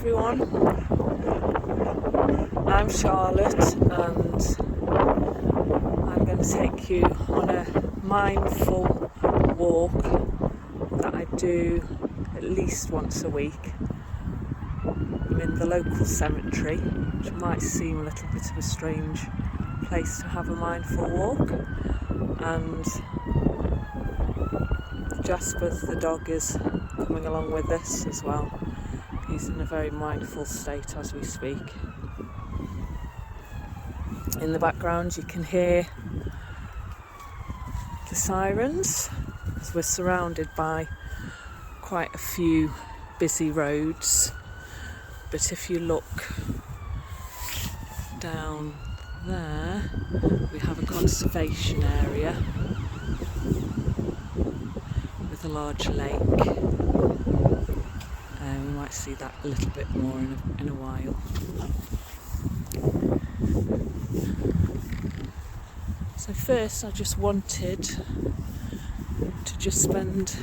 everyone, I'm Charlotte and I'm going to take you on a mindful walk that I do at least once a week. I'm in the local cemetery, which might seem a little bit of a strange place to have a mindful walk, and Jasper the dog is coming along with us as well. He's in a very mindful state as we speak. In the background you can hear the sirens as we're surrounded by quite a few busy roads, but if you look down there we have a conservation area with a large lake. We might see that a little bit more in a while. So first I just wanted to just spend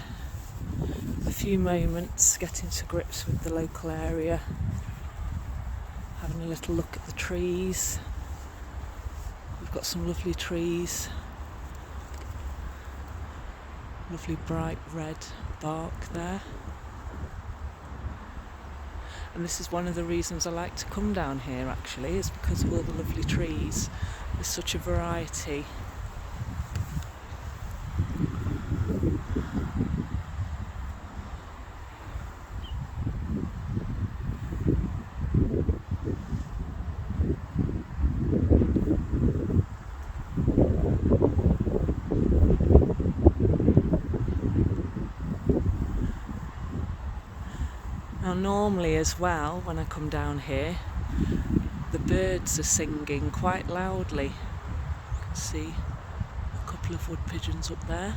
a few moments getting to grips with the local area, having a little look at the trees. We've got some lovely trees, lovely bright red bark there. And this is one of the reasons I like to come down here actually, is because of all the lovely trees. There's such a variety. Now normally as well, when I come down here, the birds are singing quite loudly. You can see a couple of wood pigeons up there.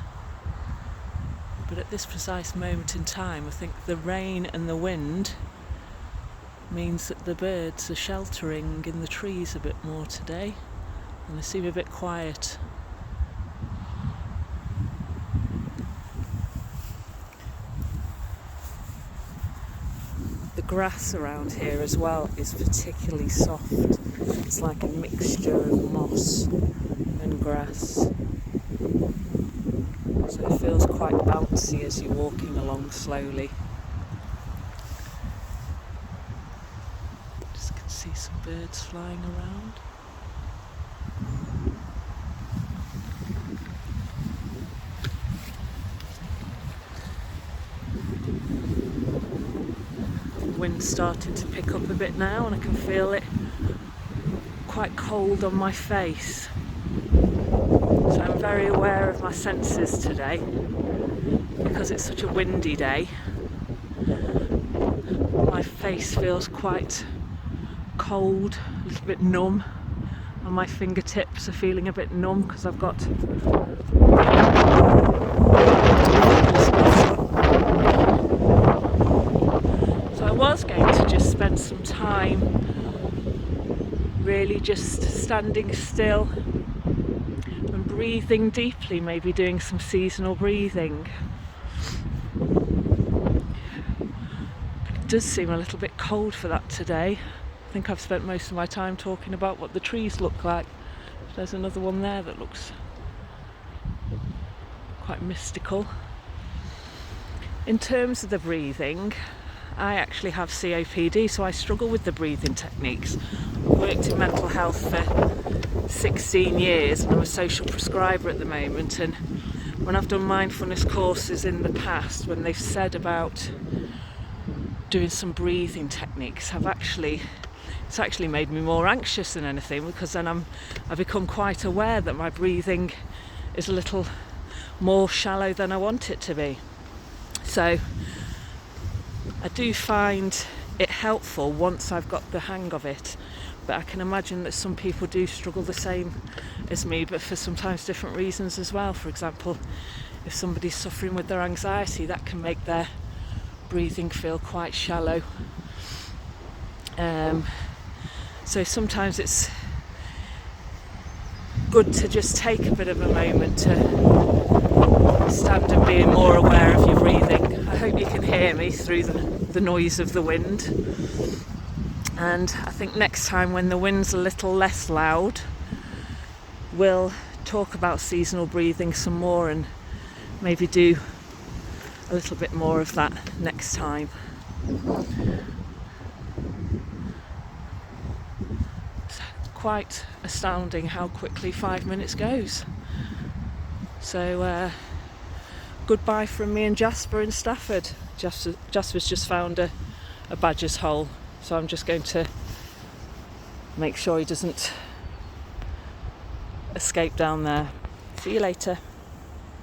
But at this precise moment in time, I think the rain and the wind means that the birds are sheltering in the trees a bit more today, and they seem a bit quiet. The grass around here as well is particularly soft. It's like a mixture of moss and grass. So it feels quite bouncy as you're walking along slowly. Just can see some birds flying around. The wind's starting to pick up a bit now and I can feel it quite cold on my face. So I'm very aware of my senses today because it's such a windy day. My face feels quite cold, a little bit numb, and my fingertips are feeling a bit numb because I've got I was going to just spend some time really just standing still and breathing deeply, maybe doing some seasonal breathing. It does seem a little bit cold for that today. I think I've spent most of my time talking about what the trees look like. There's another one there that looks quite mystical. In terms of the breathing, I actually have COPD, so I struggle with the breathing techniques. I've worked in mental health for 16 years and I'm a social prescriber at the moment, and when I've done mindfulness courses in the past, when they've said about doing some breathing techniques, it's actually made me more anxious than anything, because then I've become quite aware that my breathing is a little more shallow than I want it to be. So I do find it helpful once I've got the hang of it, but I can imagine that some people do struggle the same as me, but for sometimes different reasons as well. For example, if somebody's suffering with their anxiety, that can make their breathing feel quite shallow. So sometimes it's good to just take a bit of a moment to stand and be more aware of your breathing. I hope you can hear me through the the noise of the wind. And I think next time, when the wind's a little less loud, we'll talk about seasonal breathing some more and maybe do a little bit more of that next time. It's quite astounding how quickly 5 minutes goes. So goodbye from me and Jasper in Stafford. Jasper's just found a badger's hole, so I'm just going to make sure he doesn't escape down there. See you later.